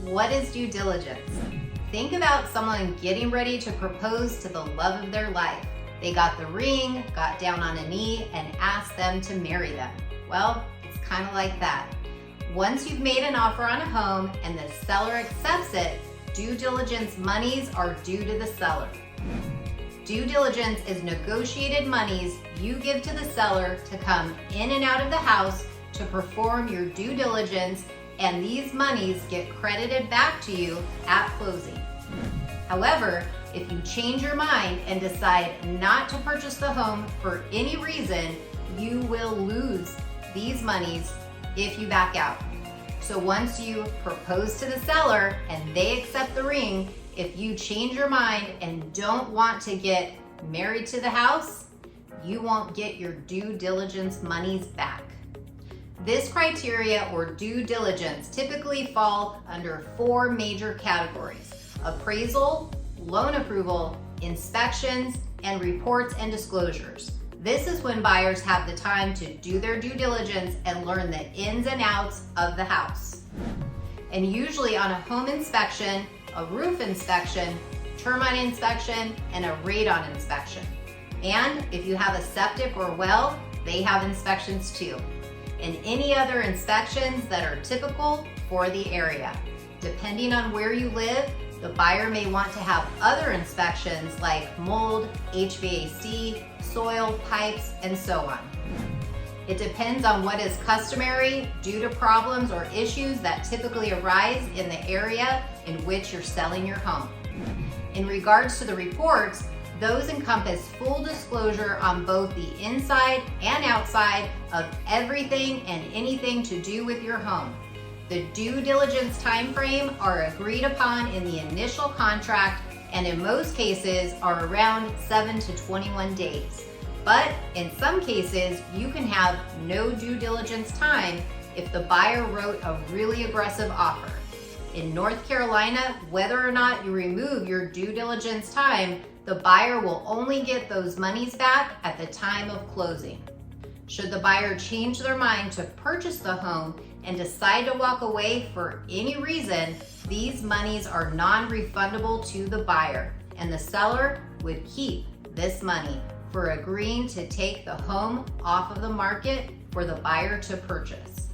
What is due diligence? Think about someone getting ready to propose to the love of their life. They got the ring, got down on a knee, and asked them to marry them. Well, it's kind of like that. Once you've made an offer on a home and the seller accepts it, due diligence monies are due to the seller. Due diligence is negotiated monies you give to the seller to come in and out of the house to perform your due diligence, and these monies get credited back to you at closing. However, if you change your mind and decide not to purchase the home for any reason, you will lose these monies if you back out. So once you propose to the seller and they accept the ring, if you change your mind and don't want to get married to the house, you won't get your due diligence monies back. This criteria or due diligence typically fall under 4 major categories: appraisal, loan approval, inspections, and reports and disclosures. This is when buyers have the time to do their due diligence and learn the ins and outs of the house. And usually on a home inspection, a roof inspection, termite inspection, and a radon inspection. And if you have a septic or well, they have inspections too. And any other inspections that are typical for the area. Depending on where you live, the buyer may want to have other inspections like mold, HVAC, soil, pipes, and so on. It depends on what is customary due to problems or issues that typically arise in the area in which you're selling your home. In regards to the reports, those encompass full disclosure on both the inside and outside of everything and anything to do with your home. The due diligence timeframe are agreed upon in the initial contract, and in most cases are around 7 to 21 days. But in some cases, you can have no due diligence time if the buyer wrote a really aggressive offer. In North Carolina, whether or not you remove your due diligence time, the buyer will only get those monies back at the time of closing. Should the buyer change their mind to purchase the home and decide to walk away for any reason, these monies are non-refundable to the buyer, and the seller would keep this money for agreeing to take the home off of the market for the buyer to purchase.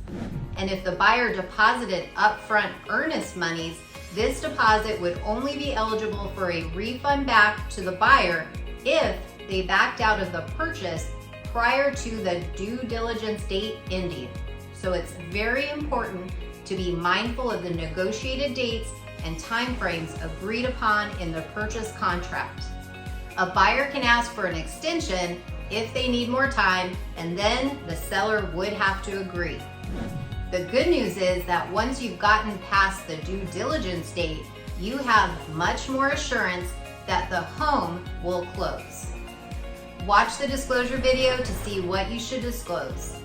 And if the buyer deposited upfront earnest monies, this deposit would only be eligible for a refund back to the buyer if they backed out of the purchase prior to the due diligence date ending. So it's very important to be mindful of the negotiated dates and timeframes agreed upon in the purchase contract. A buyer can ask for an extension if they need more time, and then the seller would have to agree. The good news is that once you've gotten past the due diligence date, you have much more assurance that the home will close. Watch the disclosure video to see what you should disclose.